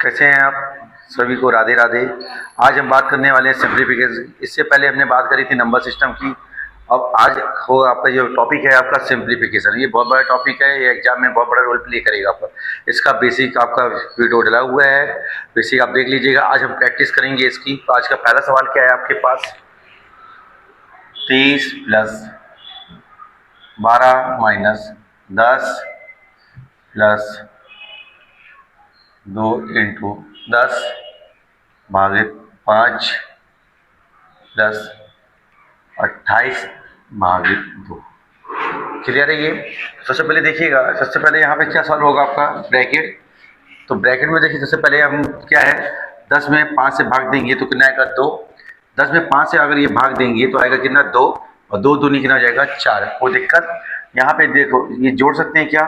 कैसे हैं आप सभी को राधे राधे। आज हम बात करने वाले हैं सिंप्लीफिकेशन। इससे पहले हमने बात करी थी नंबर सिस्टम की। अब आज हो आपका जो टॉपिक है आपका सिंप्लीफिकेशन। ये बहुत बड़ा टॉपिक है, ये एग्जाम में बहुत बड़ा रोल प्ले करेगा आपका। इसका बेसिक आपका वीडियो डला हुआ है, बेसिक आप देख लीजिएगा। आज हम प्रैक्टिस करेंगे इसकी। तो आज का पहला सवाल क्या है आपके पास, 30 प्लस 12 माइनस 10 प्लस 2 इंटू 10 भागित 5 प्लस 28 भागित 2। क्लियर है ये। सबसे पहले देखिएगा, सबसे पहले यहाँ पे क्या सॉल्व होगा आपका, ब्रैकेट। तो ब्रैकेट में देखिए सबसे पहले हम क्या है, 10 में 5 से भाग देंगे तो कितना आएगा 2। 10 में 5 से अगर ये भाग देंगे तो आएगा कितना 2, और 2 दूनी कितना हो जाएगा 4। कोई दिक्कत। यहाँ पे देखो ये जोड़ सकते हैं क्या,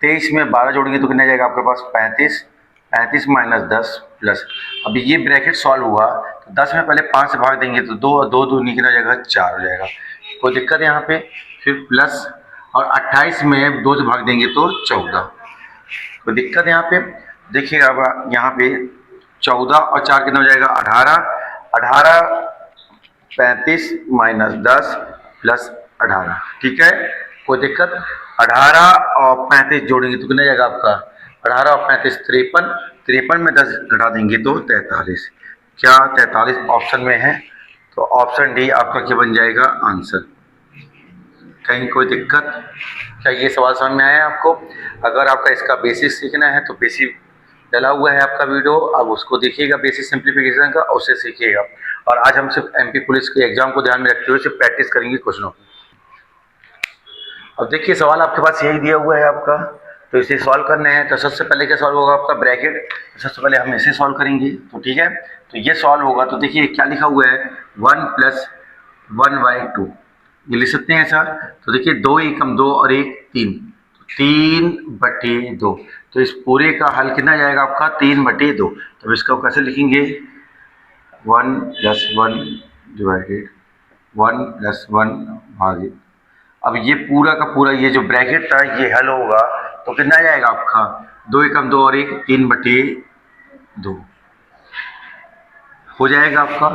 23 में 12 जोड़ेंगे तो कितना जाएगा आपके पास 35। 35 माइनस 10 प्लस, अभी ये ब्रैकेट सॉल्व हुआ तो 10 में पहले 5 से भाग देंगे तो 2 और 2 दूनी कितना हो जाएगा 4 हो जाएगा। कोई दिक्कत यहाँ पे। फिर प्लस, और 28 में 2 से भाग देंगे तो 14। कोई दिक्कत यहाँ पे। देखिएगा अब यहाँ पे 14 और 4 कितना हो जाएगा 18। 18 35 माइनस 10 प्लस 18, ठीक है। कोई दिक्कत। 18 और 35 जोड़ेंगे तो कितना जाएगा आपका 18 और 35 53। 53 में 10 घटा देंगे तो 43। क्या 43 ऑप्शन में है, तो ऑप्शन डी आपका क्या बन जाएगा आंसर। कहीं कोई दिक्कत। क्या ये सवाल समझ में आया आपको। अगर आपका इसका बेसिक सीखना है तो बेसिक डला हुआ है आपका वीडियो, अब उसको देखिएगा बेसिक सिंप्लीफिकेशन का, उससे सीखिएगा। और आज हम सिर्फ एमपी पुलिस के एग्जाम को ध्यान में रखते हुए सिर्फ प्रैक्टिस करेंगे क्वेश्चनों की। अब देखिए सवाल आपके पास यही दिया हुआ है आपका, तो इसे सॉल्व करना है। तो सबसे पहले क्या सॉल्व होगा आपका ब्रैकेट। सबसे पहले हम इसे सॉल्व करेंगे, तो ठीक है। तो ये सॉल्व होगा तो देखिए क्या लिखा हुआ है, 1 प्लस 1/2। ये लिख सकते हैं ऐसा। तो देखिए 2 एकम 2 और 1 3, 3/2। तो इस पूरे का हल कितना जाएगा आपका 3/2। तो इसको कैसे लिखेंगे, 1 प्लस 1 डिवाइडेड 1 प्लस 1 भागित। अब ये पूरा का पूरा ये जो ब्रैकेट था ये हल होगा तो कितना जाएगा आपका 2 एकम 2 और 1 3/2 हो जाएगा आपका।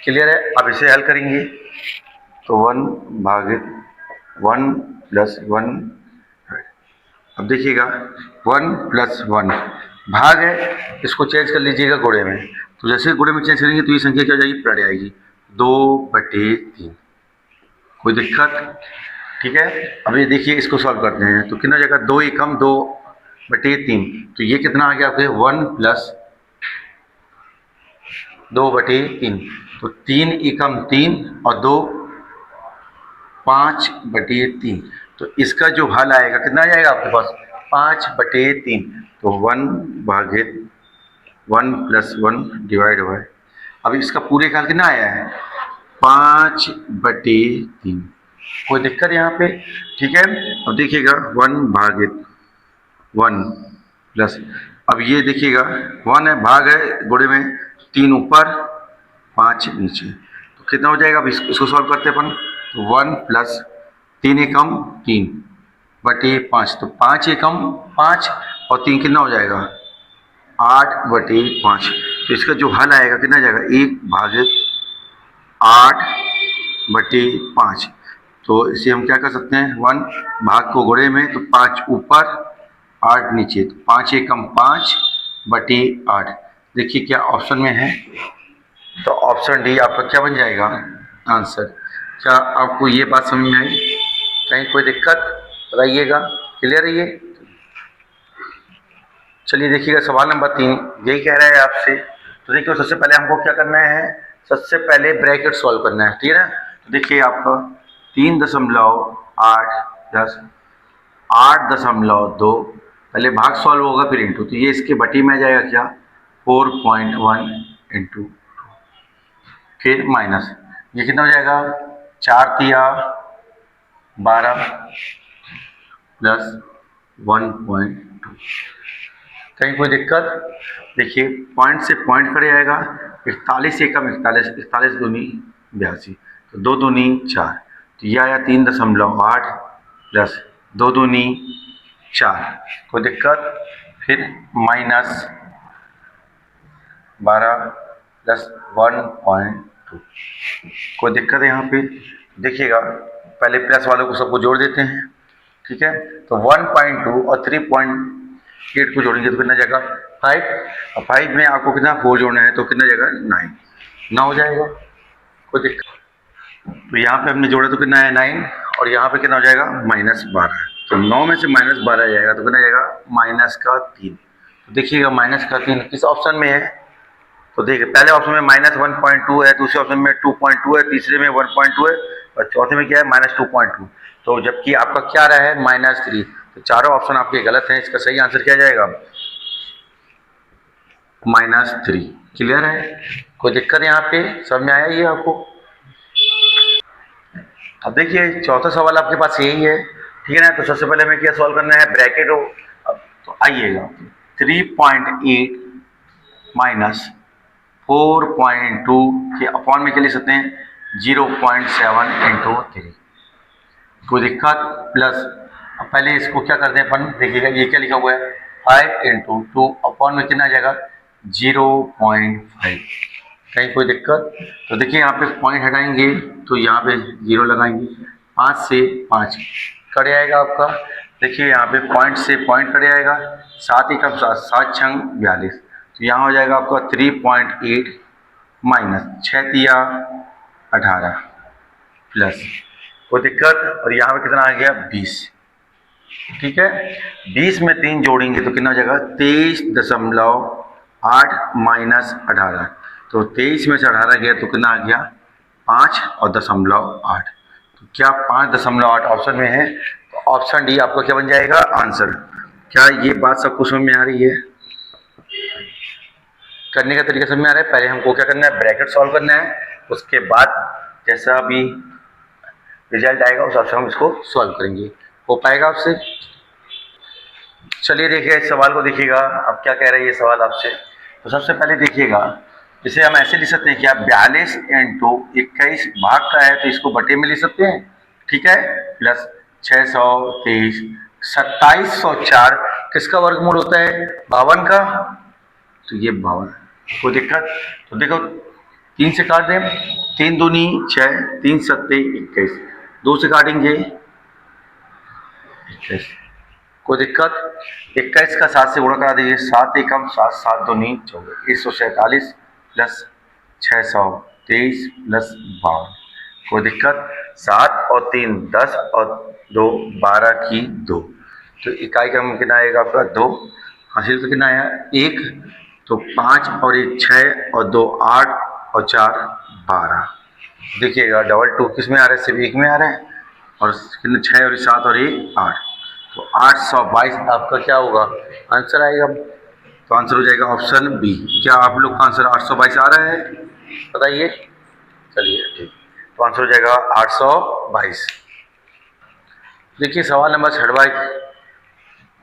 क्लियर है। अब इसे हल करेंगे तो 1 भागित 1 प्लस 1। अब देखिएगा 1 प्लस 1 भाग है, इसको चेंज कर लीजिएगा गुणे में। तो जैसे गुणे में चेंज करेंगे तो ये संख्या क्या हो जाएगी, पलट जाएगी 2/3। कोई दिक्कत, ठीक है। अब ये देखिए इसको सॉल्व करते हैं तो कितना हो जाएगा 2 एकम 2/3। तो ये कितना आ गया आपके 1 प्लस 2/3। तो 3 एकम 3 और 2 5/3। तो इसका जो हल आएगा कितना आ जाएगा आपके पास 5/3। तो 1 भागित 1 प्लस 1 डिवाइड बाय, अब इसका पूरे का हल कितना आया है 5/3। कोई दिक्कत यहाँ पे, ठीक है। अब देखिएगा 1 भागित 1 प्लस, अब ये देखिएगा 1 है भाग है गुणे में, 3 ऊपर 5 नीचे। तो कितना हो जाएगा, अब इसको सॉल्व करते हैं अपन। तो 1 प्लस 3 एकम 3/5। तो 5 एकम 5 और 3 कितना हो जाएगा 8/5। तो इसका जो हल आएगा कितना जाएगा 1 भागित 8/5। तो इसे हम क्या कर सकते हैं, 1 भाग को गुणे में तो 5 ऊपर 8 नीचे। तो 5 एकम 5/8। देखिए क्या ऑप्शन में है, तो ऑप्शन डी आपका क्या बन जाएगा आंसर। क्या आपको ये बात समझ में आई, कहीं कोई दिक्कत बताइएगा। क्लियर है ये। चलिए देखिएगा सवाल नंबर 3 यही कह रहा है आपसे। तो देखिए सबसे पहले हमको क्या करना है, सबसे पहले ब्रैकेट सॉल्व करना है, ठीक है ना। तो देखिए आपका 3.8 10 8.2, पहले भाग सॉल्व होगा फिर इंटू। तो ये इसके बटी में आ जाएगा क्या 4.1 इंटू, फिर माइनस ये कितना हो जाएगा 4 तिया 12 प्लस 1.2। कहीं कोई दिक्कत। देखिए पॉइंट से पॉइंट कट जाएगा, 41 एकम 41, 41 दूनी 82। तो 2 दूनी 4। तो यह आया 3.8 प्लस 2 दूनी 4। कोई दिक्कत। फिर माइनस 12 प्लस 1.2। कोई दिक्कत है यहाँ पे? देखिएगा, पहले प्लस वालों को सबको जोड़ देते हैं, ठीक है। तो 1.2 और 3.8 को जोड़ेंगे तो कितना जाएगा? 5। और 5 में आपको कितना 4 जोड़ना है तो कितना जाएगा? 9। ना हो जाएगा, कोई दिक्कत। तो यहाँ पे हमने जोड़ा तो कितना है? 9। और यहाँ पे कितना हो जाएगा? -12। तो 9 में से -12 जाएगा तो कितना जाएगा? -3। तो देखिएगा -3 किस ऑप्शन में है? तो देखिए, पहले ऑप्शन में -1.2 है, दूसरे ऑप्शन में 2.2 है, तीसरे में 1.2 है और चौथे में क्या है? -2.2। तो जबकि आपका क्या रहा है? -3। तो चारों ऑप्शन आपके गलत हैं। इसका सही आंसर क्या जाएगा? -3। क्लियर है? कोई दिक्कत यहाँ पे? समझ में आया ये आपको? अब देखिए, चौथा सवाल आपके पास यही है, ठीक है ना। तो सबसे पहले हमें क्या सॉल्व करना है? ब्रैकेट हो। अब तो आइएगा, 3.8 माइनस 4.2 के अपॉन में क्या लिख सकते हैं? 0.7 इंटू 3। कोई दिक्कत? प्लस, अब पहले इसको क्या करते हैं अपन? देखिएगा, ये क्या लिखा हुआ है? 5 इंटू 2 अपॉन में कितना जाएगा? 0.5। कहीं कोई दिक्कत? तो देखिए, यहाँ पे पॉइंट हटाएंगे तो यहाँ पे 0 लगाएंगे। 5 से 5 कट जाएगा आपका। देखिए, यहाँ पे पॉइंट से पॉइंट कट जाएगा। 7 एकम 7, 7 छंग 42। तो यहाँ हो जाएगा आपका 3.8 माइनस 6 तिया 18 प्लस, कोई दिक्कत? और यहाँ पे कितना आ गया? 20। ठीक है, 20 में 3 जोड़ेंगे तो कितना हो जाएगा? 23.8 माइनस 18। तो 23 में से 18 गया तो कितना आ गया? 5 और 0.8। तो क्या 5.8 ऑप्शन में है? तो ऑप्शन डी आपका क्या बन जाएगा? आंसर। क्या ये बात सबको समझ में आ रही है? करने का तरीका समझ में आ रहा है? पहले हमको क्या करना है? ब्रैकेट सॉल्व करना है। उसके बाद जैसा भी रिजल्ट आएगा उस हिसाब से हम इसको सॉल्व करेंगे। हो पाएगा आपसे? चलिए देखिए, इस सवाल को देखिएगा। अब क्या कह रहा है ये सवाल आपसे? तो सबसे पहले देखिएगा, इसे हम ऐसे लिख सकते हैं कि आप 42 इंटू 21 भाग का है तो इसको बटे में लिख सकते हैं, ठीक है। प्लस 623, 2704 किसका वर्गमूल होता है? 52 का। तो ये 52। कोई दिक्कत? तो देखो, 3 से काट दें, 3 दूनी 6, 3 सत्ते 21, 2 से काटेंगे 21। कोई दिक्कत? 21 का 7 से गुणा करा दीजिए, 7 एकम 7, 7 दूनी 24, 147 प्लस 623 प्लस 52। कोई दिक्कत? 7 और 3 10 और 2 12 की 2। तो इकाई का कितना आएगा आपका? 2। हासिल तो कितना आया? 1। तो 5 और 1 6 और 2 8 और 4 12। देखिएगा, डबल 2 किस में आ रहा है? सिर्फ 1 में आ रहा है। और कितने? 6 और 7 और 1 8। तो 822 आपका क्या होगा? आंसर आएगा। तो आंसर हो जाएगा ऑप्शन बी। क्या आप लोग का आंसर 822 आ रहा है? बताइए। चलिए ठीक, तो आंसर हो जाएगा 822। देखिए, सवाल नंबर 6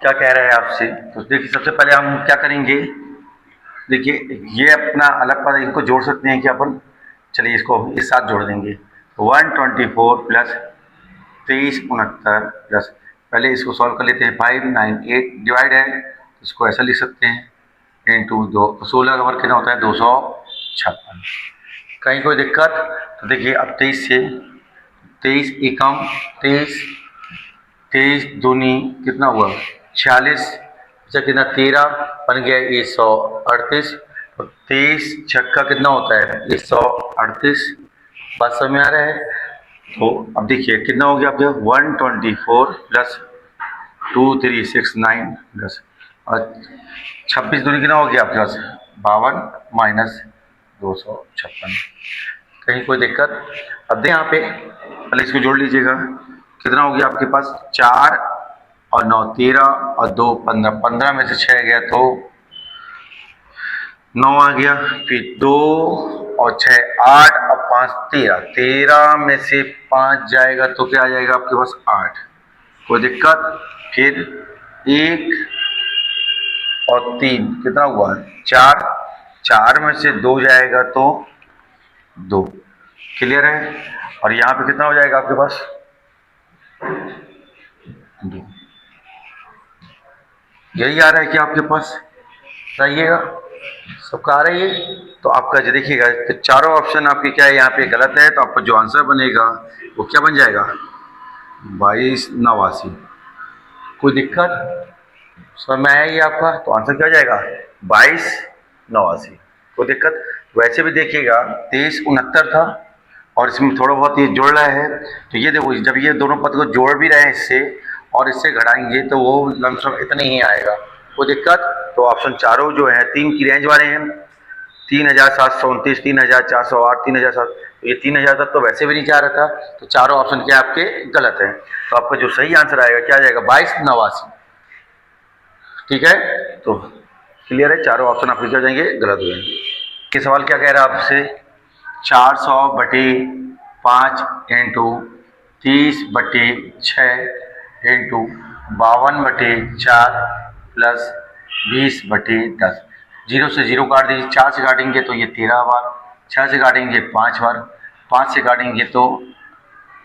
क्या कह रहा है आपसे? तो देखिए, सबसे पहले हम क्या करेंगे? देखिए, ये अपना अलग पर इनको जोड़ सकते हैं कि अपन, चलिए इसको इस साथ जोड़ देंगे। 124 प्लस 2369 प्लस, पहले इसको सॉल्व कर लेते हैं। 598 डिवाइड है, इसको ऐसा लिख सकते हैं इंटू 2, 16 का वर्ग कितना होता है? 256। कहीं कोई दिक्कत? तो देखिए, अब 23 से 23 एकम 23, 23 दूनी कितना हुआ? 46, अच्छा कितना? 13 बन गया 138। और 23 छक्का कितना होता है? 138। बात समझ में आ रहा है? तो अब देखिए कितना हो गया आपके? 124 प्लस 2369 प्लस, और 26 दूनी कितना हो गया आपके पास? 52 माइनस 256। कहीं कोई दिक्कत? अब यहाँ पे पहले इसको जोड़ लीजिएगा। कितना हो गया आपके पास? 4 और 9 13 और 2 15, 15 में से 6 गया तो 9 आ गया, फिर 2 और 6 8 और 5 13, 13 में से 5 जाएगा तो क्या आ जाएगा आपके पास? 8। कोई दिक्कत? फिर 1 और 3 कितना हुआ? 4, 4 में से 2 जाएगा तो 2। क्लियर है? और यहाँ पे कितना हो जाएगा आपके पास? 2। यही आ रहा है कि आपके पास? बताइएगा। सबका आ रही है। तो आपका जो देखिएगा तो चारों ऑप्शन आपके क्या है यहाँ पे गलत है, तो आपका जो आंसर बनेगा वो क्या बन जाएगा 2289। कोई दिक्कत समझ में आया ये आपका? तो आंसर क्या हो जाएगा 2289। कोई दिक्कत? वैसे भी देखिएगा 2369 था और इसमें थोड़ा बहुत ये जोड़ रहा है, तो ये देखो जब ये दोनों पद को जोड़ भी रहे हैं इससे और इससे घटाएंगे तो वो लमसम इतने ही आएगा। कोई दिक्कत? तो ऑप्शन चारों जो है 3 की रेंज वाले हैं, 3729, 3408, 3007, ये 3000 तक तो वैसे भी नहीं जा रहा था, तो चारों ऑप्शन क्या आपके गलत हैं। तो आपका जो सही आंसर आएगा क्या आ जाएगा 2289। ठीक है, तो क्लियर है, चारों ऑप्शन आपके क्या हो जाएंगे गलत हो जाएंगे। ये सवाल क्या कह रहा है आपसे 400/5 इंटू 30/6 इंटू 52/4 प्लस 20/10। जीरो से जीरो काट दीजिए, 4 से काटेंगे तो ये 13 बार, 6 से काटेंगे 5 बार, 5 से काटेंगे तो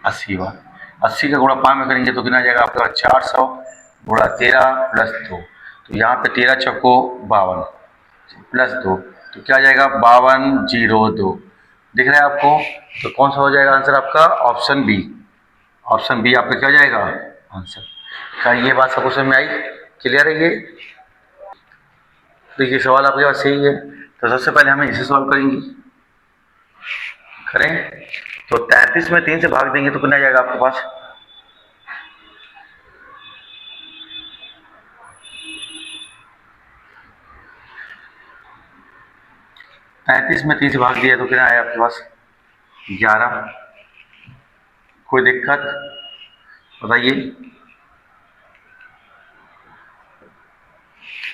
80 बार, 80 का गुणा 5 में करेंगे तो कितना जाएगा आपका 400 गुणा 13 प्लस 2। तो यहाँ पे 13 चौको 52 प्लस 2, तो क्या जाएगा 5202। दिख रहा है आपको? तो कौन सा हो जाएगा आंसर आपका ऑप्शन बी। ऑप्शन बी आपका क्या हो जाएगा आंसर। क्या ये बात सबको समझ में आई? क्लियर है ये? देखिए सवाल आपके पास सही है, तो सबसे पहले हमें इसे सॉल्व करेंगे। करें तो 33 में 3 से भाग देंगे तो कितना जाएगा आपके पास 33 में 3 से भाग दिया तो कितना आया आपके पास 11। कोई दिक्कत बताइए?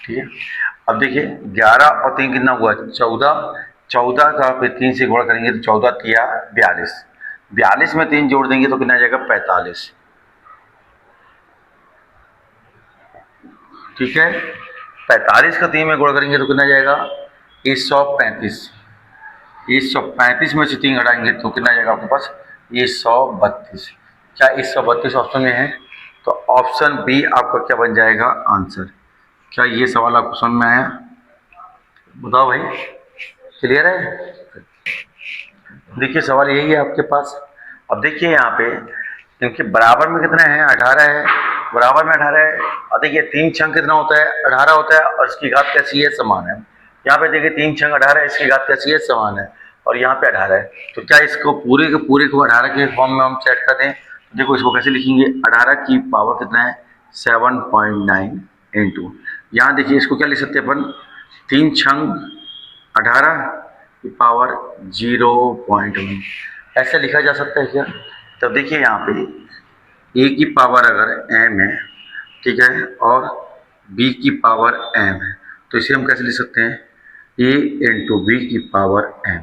ठीक है, अब देखिए 11 और 3 कितना हुआ 14, 14 का फिर 3 से गुणा करेंगे तो 14 तिया 42, 42 में 3 जोड़ देंगे तो कितना जाएगा 45। ठीक है, 45 का 3 में गुणा करेंगे तो कितना जाएगा 135, 135 में से 3 घटाएंगे तो कितना जाएगा आपके पास 132। क्या 132 ऑप्शन में है? तो ऑप्शन बी आपका क्या बन जाएगा आंसर। क्या ये सवाल आपको समझ में आया? बताओ भाई, क्लियर है? देखिए सवाल यही है आपके पास। अब देखिए यहाँ पे इनके बराबर में कितना है 18 है, बराबर में 18 है। और देखिए 3 छंग कितना होता है 18 होता है और इसकी घात कैसी है समान है। यहाँ पे देखिए 3 छंग 18 है, इसकी घात कैसी है समान है और यहाँ पे 18 है। तो क्या इसको पूरे के पूरे को 18 के फॉर्म में हम सेट कर दें? देखो इसको कैसे लिखेंगे 18 की पावर कितना है 7.9 इंटू, यहाँ देखिए इसको क्या लिख सकते हैं अपन 3 छंग 18 की पावर 0.1 ऐसे लिखा जा सकता है क्या? तब देखिए यहाँ पे ए की पावर अगर m है, ठीक है, और b की पावर m है, तो इसे हम कैसे लिख सकते हैं a इंटू बी की पावर m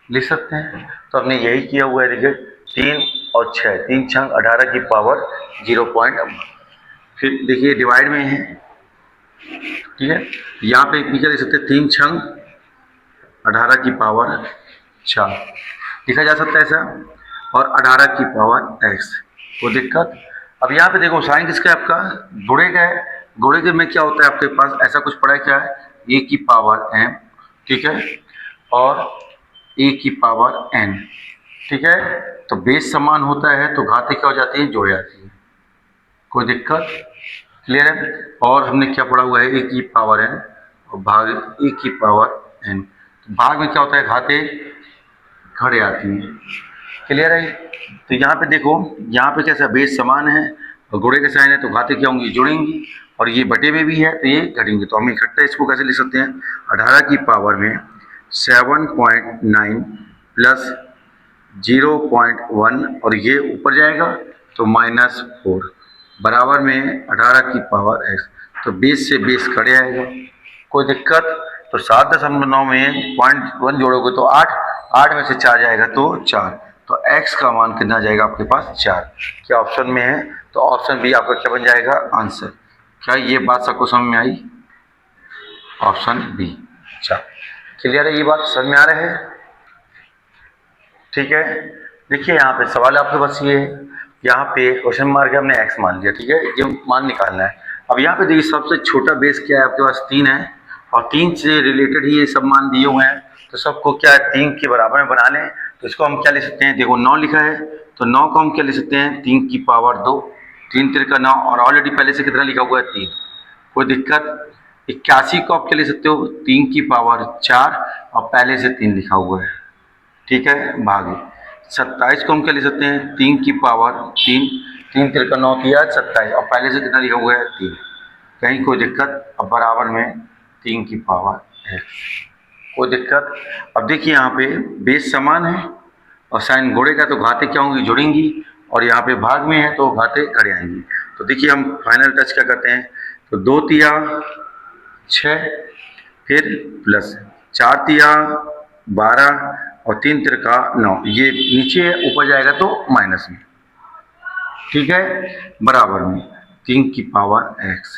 लिख सकते हैं। तो हमने यही किया हुआ है। देखिए 3 और 6, 3 छंग 18 की पावर 0.1, फिर देखिए डिवाइड में है, ठीक है, यहाँ पे क्या लिख सकते हैं 3 छंग 18 की पावर 4 लिखा जा सकता है ऐसा, और 18 की पावर x। कोई दिक्कत? अब यहाँ पे देखो साइन किसका है आपका गुणे का है, गुणे के में क्या होता है आपके पास ऐसा कुछ पड़ा है क्या है a की पावर m, ठीक है, और a की पावर n, ठीक है। तो बेस समान होता है तो घातें क्या हो जाती है जोड़ जाती है। कोई दिक्कत? क्लियर है? और हमने क्या पढ़ा हुआ है a की पावर n और भाग a की पावर n, तो भाग में क्या होता है घातें घट जाती हैं। क्लियर है? तो यहाँ पे देखो यहाँ पे कैसा बेस समान है और गुणे के साइन है तो घातें क्या होंगी जुड़ेंगी, और ये बटे में भी है तो ये घटेंगे। तो हम इकट्ठा इसको कैसे लिख सकते हैं 18 की पावर में 7.9 प्लस 0.1 और ये ऊपर जाएगा तो -4 बराबर में 18 की पावर x, तो बेस से बेस कट जाएगा। कोई दिक्कत? तो 7.9 में 0.1 जोड़ोगे तो 8, 8 में से 4 जाएगा तो 4, तो x का मान कितना जाएगा आपके पास 4। क्या ऑप्शन में है? तो ऑप्शन बी आपका क्या बन जाएगा आंसर। क्या ये बात सबको समझ में आई? Option B. अच्छा क्लियर है, ये बात समझ में आ रहा है? ठीक है, देखिए यहाँ पे सवाल आपके पास ये है, यहाँ पे क्वेश्चन मार्क है, हमने x मान लिया, ठीक है, ये मान निकालना है। अब यहाँ पे देखिए सबसे छोटा बेस क्या है आपके पास 3 है और 3 से रिलेटेड ही ये सब मान दिए हुए हैं, तो सबको क्या है 3 के बराबर में बना लें। तो इसको हम क्या ले सकते हैं, देखो 9 लिखा है तो 9 को हम क्या ले सकते हैं 3 की पावर 2, 3 3 का 9, और ऑलरेडी पहले से कितना लिखा हुआ है 3, कोई दिक्कत। 81 को आप क्या ले सकते हो 3 की पावर 4 और पहले से 3 लिखा हुआ है, ठीक है, भागे। 27 को हम क्या ले सकते हैं 3 की पावर 3, 3 3 का 9 किया 27 और पहले से कितना लिखा हुआ है 3, कहीं कोई दिक्कत। अब बराबर में 3 की पावर है, कोई दिक्कत। अब देखिए यहाँ पे बेस समान है और साइन घोड़े का तो घाते क्या होंगी जुड़ेंगी, और यहाँ पे भाग में है तो घाते घड़े आएंगी। तो देखिए हम फाइनल टच क्या करते हैं, तो 2 तिया 6, फिर प्लस 4 तिया 12 और 3 तिरका 9, ये नीचे है ऊपर जाएगा तो माइनस में, ठीक है, बराबर में 3 की पावर x।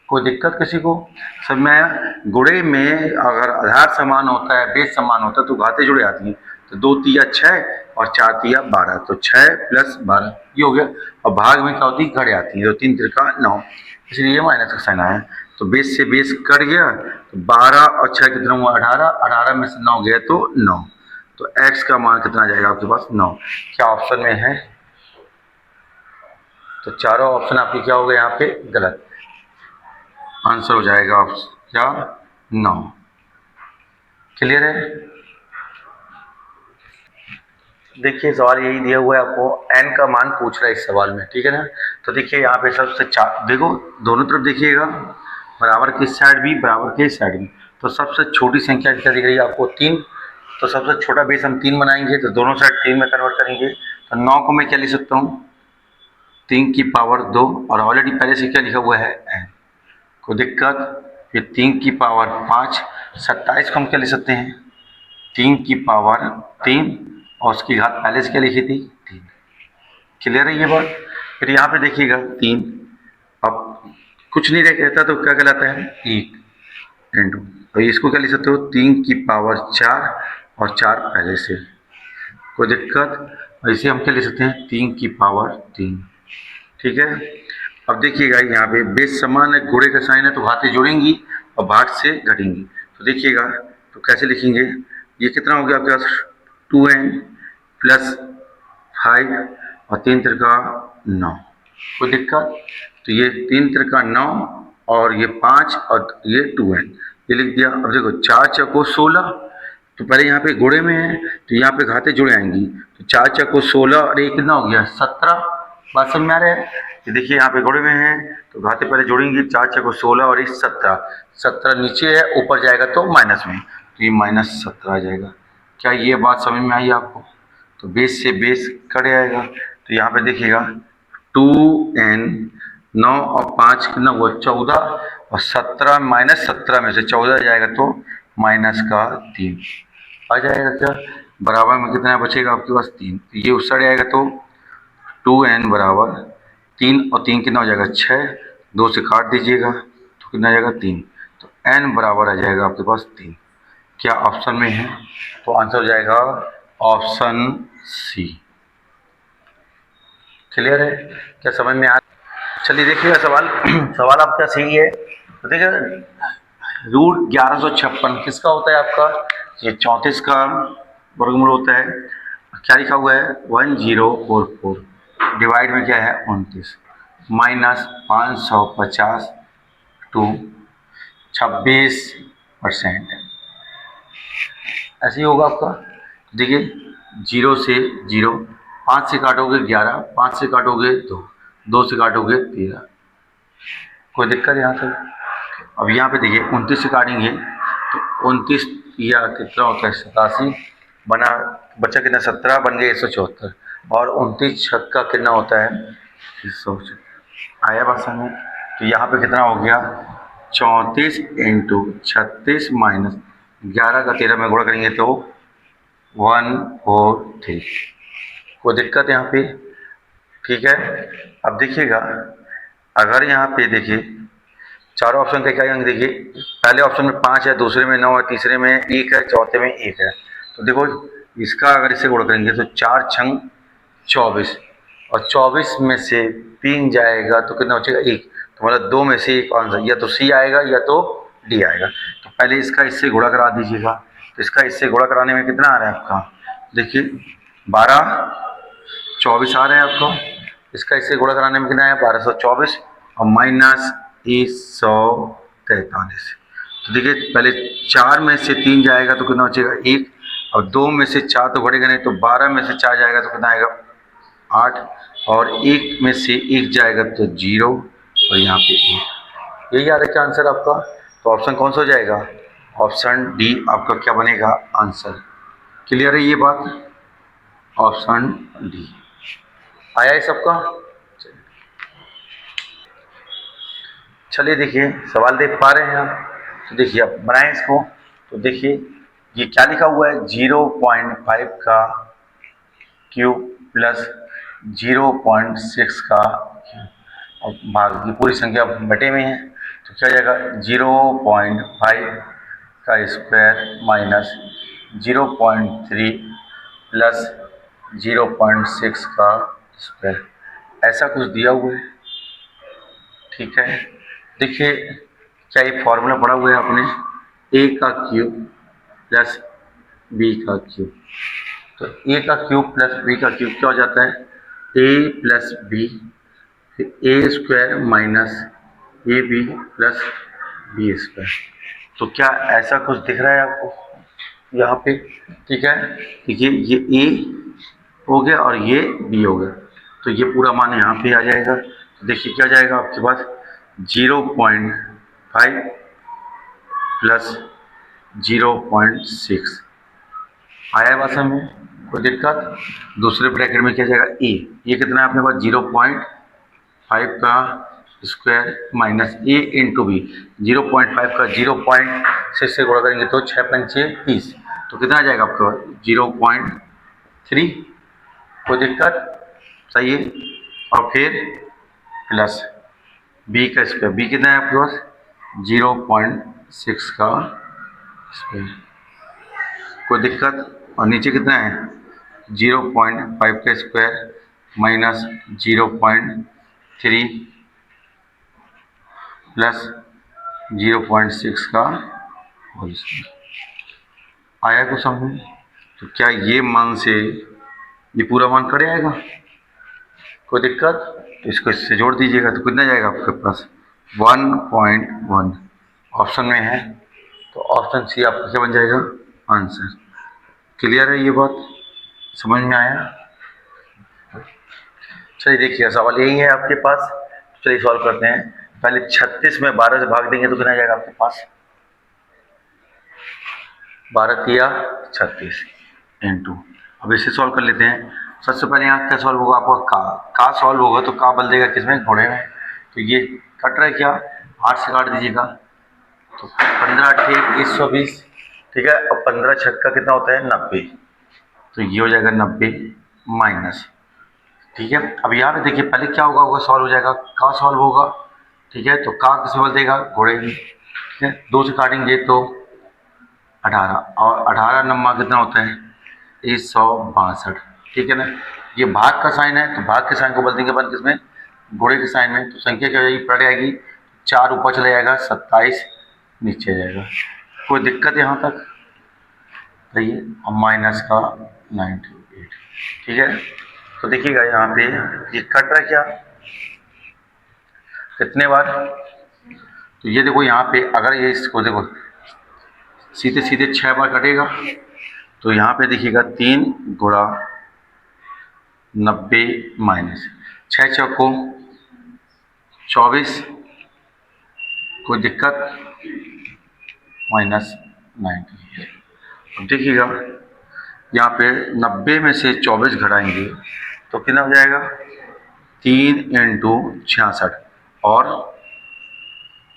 कोई दिक्कत किसी को? सब में गुणे में अगर आधार समान होता है बेस समान होता है तो घाते जुड़े आती हैं। तो 2 तिया 6 और 4 तिया 12, तो 6 प्लस 12 ये हो गया। और भाग में क्या होती है घड़े आती हैं, तो 3 तिरका 9, इसलिए माइनस का साइन आया। तो बेस से बेस कट गया, तो 12 और 6 कितना हुआ 18, 18 में से 9 गया तो 9, तो x का मान कितना आ जाएगा आपके पास 9। क्या ऑप्शन में है? तो चारों ऑप्शन आपके क्या हो गए यहाँ पे गलत, आंसर हो जाएगा ऑप्शन क्या 9। क्लियर है? देखिए सवाल यही दिया हुआ है आपको, n का मान पूछ रहा है इस सवाल में, ठीक है ना। तो देखिए यहाँ पे सबसे देखो दोनों तरफ देखिएगा, बराबर की साइड भी बराबर की साइड भी। तो सबसे छोटी संख्या क्या दिख रही है आपको 3, तो सबसे छोटा बेस हम 3 बनाएंगे, तो दोनों साइड 3 में कन्वर्ट करेंगे। तो 9 को मैं क्या लिख सकता हूँ 3 की पावर 2, और ऑलरेडी पहले से क्या लिखा हुआ है n, कोई दिक्कत। फिर 3 की पावर 5, 27 को हम क्या लिख सकते हैं 3 की पावर 3, और उसकी घात पहले से क्या लिखी थी 3। क्लियर है ये बात? फिर यहाँ पे देखिएगा 3, अब कुछ नहीं रहता तो क्या कहलाता है 1 इंटू, और इसको क्या लिख सकते हो 3 की पावर 4 और 4 पहले से, कोई दिक्कत। और इसे हम क्या लिख सकते हैं 3 की पावर 3, ठीक है। अब देखिएगा यहाँ पे बेस समान है, घोड़े का साइन है तो घातें जुड़ेंगी और भाग से घटेंगी। तो देखिएगा तो कैसे लिखेंगे, ये कितना हो गया आपके पास 2n प्लस 5 और 3 तिरका 9, कोई दिक्कत। तो ये 3 तिरका 9 और ये 5 और ये 2n, ये लिख दिया। अब देखो 4 चौको 16, तो पहले यहाँ पे घोड़े में है तो यहाँ पे घाते जुड़े आएंगी, तो 4 चौको 16 और ये कितना हो गया 17, बात समझ में आ रहा है। ये देखिए यहाँ पे घोड़े में है तो घाते पहले जोड़ेंगी, 4 चौको 16 और ये 17, 17 नीचे है ऊपर जाएगा तो माइनस में, तो ये -17 आ जाएगा। क्या ये बात समझ में आई आपको? तो बेस से बेस कट जाएगा। तो यहाँ पे देखिएगा 2n 9 और 5 कितना हुआ 14, और 17 -17 में से 14 जाएगा तो -3 आ जाएगा। क्या बराबर में कितना बचेगा आपके पास 3, तो ये उस साइड आएगा तो 2n बराबर 3 और 3 कितना हो जाएगा 6, 2 से काट दीजिएगा तो कितना आ जाएगा 3, तो n बराबर आ जाएगा आपके पास 3। क्या ऑप्शन में है? तो आंसर हो जाएगा ऑप्शन सी। क्लियर है? क्या समझ में आ? चलिए देखिएगा सवाल सवाल आपका सही है। तो देखिए रूट 1156 किसका होता है आपका, ये 34 का वर्गमूल होता है। क्या लिखा हुआ है 1044, डिवाइड में क्या है 29, माइनस 550 टू 26%, ऐसे ही होगा आपका। देखिए 0 से 0, 5 से काटोगे 11, 5 से काटोगे 2, 2 से काटोगे 13, कोई दिक्कत यहाँ से। अब यहाँ पे देखिए 29 से काटेंगे तो 29 या कितना होता है 87, बना बच्चा कितना 17, बन गए 174, और 29 छक्का कितना होता है 100, आया बात समझ। तो यहाँ पे कितना हो गया 34 इंटू 36 माइनस 11 का 13 में गुणा करेंगे तो 143, कोई दिक्कत यहाँ पे, ठीक है। अब देखिएगा अगर यहाँ पे देखिए चारों ऑप्शन का क्या आएंगे, देखिए पहले ऑप्शन में 5 है, दूसरे में 9 है, तीसरे में 1 है, चौथे में 1 है। तो देखो इसका अगर इसे गुणा करेंगे तो 4 छंग 24, और 24 में से 3 जाएगा तो कितना बचेगा 1, तो मतलब 2 में से एक आंसर या तो सी आएगा या तो डी आएगा। तो पहले इसका इससे गुणा करा दीजिएगा। तो इसका इससे गुणा कराने में कितना आ रहा है आपका, देखिए 1224 आ रहा है आपका। इसका इससे गुणा कराने में कितना है 1224 और माइनस 143। तो देखिए पहले 4 में से 3 जाएगा तो कितना बचेगा 1, और 2 में से 4 तो बढ़ेगा नहीं, तो 12 में से 4 जाएगा तो कितना आएगा 8, और 1 में से 1 जाएगा तो 0, और यहाँ पे 1। यही आ रहा है क्या आंसर आपका। तो ऑप्शन कौन सा हो जाएगा, ऑप्शन डी आपका क्या बनेगा आंसर। क्लियर है ये बात, ऑप्शन डी आया है सबका। चलिए देखिए सवाल देख पा रहे हैं आप, तो देखिए अब बनाएं इसको। तो देखिए ये क्या लिखा हुआ है, 0.5 का क्यूब प्लस 0.6 का क्यूब, और भाग की पूरी संख्या बटे में है, तो क्या जाएगा 0.5 का स्क्वायर माइनस 0.3 प्लस 0.6 का स्क्वायर, ऐसा कुछ दिया हुआ है। ठीक है, देखिए क्या ये फॉर्मूला पढ़ा हुआ है आपने, ए का क्यूब प्लस बी का क्यूब। तो ए का क्यूब प्लस बी का क्यूब क्या हो जाता है, ए प्लस बी, फिर A square minus A B plus B square. तो क्या ऐसा कुछ दिख रहा है आपको यहाँ पे। ठीक है, देखिए ये ए हो गया और ये बी हो गया, तो ये पूरा मान यहाँ पे आ जाएगा। तो देखिए क्या जाएगा आपके पास 0.5 प्लस 0.6 आया है बात में, कोई दिक्कत। दूसरे ब्रैकेट में क्या जाएगा ए, ये कितना है अपने पास 0.5 का स्क्वायर माइनस ए इंटू बी, 0.5 का 0.6 से गुणा करेंगे तो 6 पंचे 30, तो कितना आ जाएगा आपका 0.3, कोई दिक्कत, सही है। और फिर प्लस बी का स्क्वायर, बी कितना है आपके पास 0.6 का स्क्वायर, कोई दिक्कत। और नीचे कितना है 0.5 का स्क्वायर माइनस 0.3 प्लस 0.6 का होल स्क्वायर, आया कुछ समझ में। तो क्या ये मान से ये पूरा मान कर आएगा, कोई दिक्कत। तो इसको इससे जोड़ दीजिएगा तो कितना जाएगा आपके पास 1.1, ऑप्शन में है, तो ऑप्शन सी आपका क्या बन जाएगा आंसर। क्लियर है ये बात, समझ में आया। चलिए देखिए सवाल यही है आपके पास, चलिए सॉल्व करते हैं। पहले 36 में 12 से भाग देंगे तो कितना जाएगा आपके पास 12 या 36 इंटू, अब इसे सॉल्व कर लेते हैं। सबसे पहले यहाँ क्या सॉल्व होगा आपका का सॉल्व होगा, तो का बल देगा किसमें घोड़े में, तो ये कट रहा है क्या 8 से काट दीजिएगा, तो 15 ठीक 120, ठीक है, और 15 छक्का कितना होता है 90, तो ये हो जाएगा 90 माइनस, ठीक है। अब यहाँ पे देखिए पहले क्या होगा सॉल्व हो जाएगा, का सॉल्व होगा, ठीक है, तो का किस बल देगा घोड़े में, ठीक है, 2 से काटेंगे तो 18, और 18 नंबर कितना होता है 162, ठीक है ना। ये भाग का साइन है तो भाग के साइन को बदल देंगे अपन किसमें घोड़े के साइन में, तो संख्या क्या हो जाएगी पलट आएगी, 4 ऊपर चला जाएगा 27 नीचे जाएगा, कोई दिक्कत यहाँ तक, सही है। और माइनस का 98, ठीक है। तो देखिएगा यहाँ पे ये कट रहा है क्या कितने बार, तो ये देखो यहाँ पे अगर ये इसको देखो सीधे सीधे 6 बार कटेगा, तो यहाँ पे देखिएगा 3 गुणा 90 माइनस 6 चौको 24, कोई दिक्कत, माइनस 98। अब देखिएगा यहाँ पे 90 में से 24 घटाएंगे तो कितना हो जाएगा 3 इंटू 66 और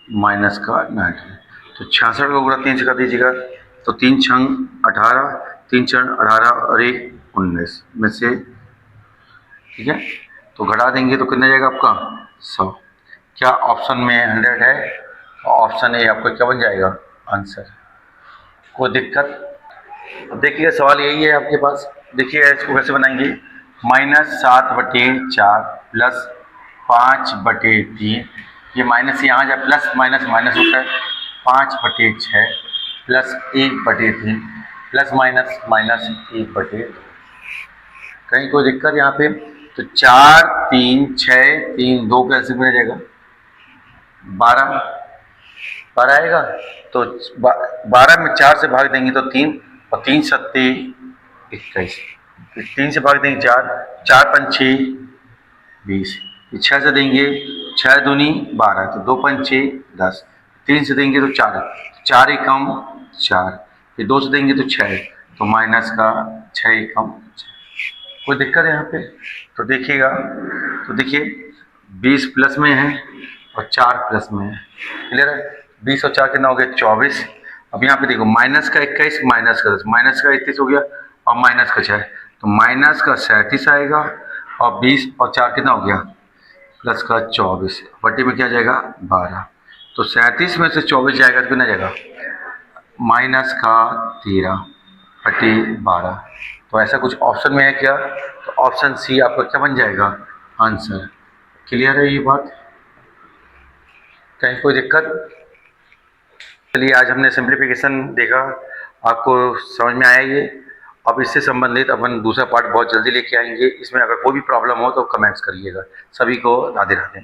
माइनस का 90, तो 66 को गुणा 3 से कर दीजिएगा, तो 3 छंग 18, 3 छंग 18 और 1 19 में से, ठीक है, तो घटा देंगे तो कितना जाएगा आपका 100। क्या ऑप्शन में 100 है, ऑप्शन ए आपका क्या बन जाएगा आंसर, कोई दिक्कत। अब देखिए सवाल यही है आपके पास, देखिए इसको कैसे बनाएंगे, -7/4 प्लस 5/3, ये माइनस यहाँ जाए प्लस माइनस माइनस होता है 5/6 प्लस 1/3 प्लस माइनस माइनस 1/2। कहीं कोई दिक्कत यहाँ पे? तो 4 3 6 3 2 कैसे मिल जाएगा? 12 12 आएगा। तो 12 में 4 से भाग देंगे तो 3, और 3 सत्ते 21, 3 से भाग देंगे 4, 4 पंचे 20, 6 से देंगे 6 दूनी 12, तो 2 पंचे 10, 3 से देंगे तो 4, 4 एकम 4, फिर 2 से देंगे तो 6, तो माइनस का 6 एकम 6। कोई दिक्कत है यहाँ पे? तो देखिएगा, तो देखिए 20 प्लस में है और 4 प्लस में है। क्लियर है? 20 और 4 कितना हो गया? 24। अब यहाँ पे देखो माइनस का 21 माइनस का 10, माइनस का 31 हो गया और माइनस का 6, तो माइनस का 37 आएगा, और 20 और 4 कितना हो गया? प्लस का 24, बटे में क्या जाएगा? 12। तो 37 में से 24 जाएगा तो कितना जाएगा? माइनस का 13 बटे 12। तो ऐसा कुछ ऑप्शन में है क्या? तो ऑप्शन सी आपका क्या बन जाएगा? आंसर। क्लियर है ये बात? कहीं कोई दिक्कत? चलिए, आज हमने सिंप्लीफिकेशन देखा, आपको समझ में आया ये? अब इससे संबंधित अपन दूसरा पार्ट बहुत जल्दी लेके आएंगे। इसमें अगर कोई भी प्रॉब्लम हो तो कमेंट्स करिएगा। सभी को राधे राधे।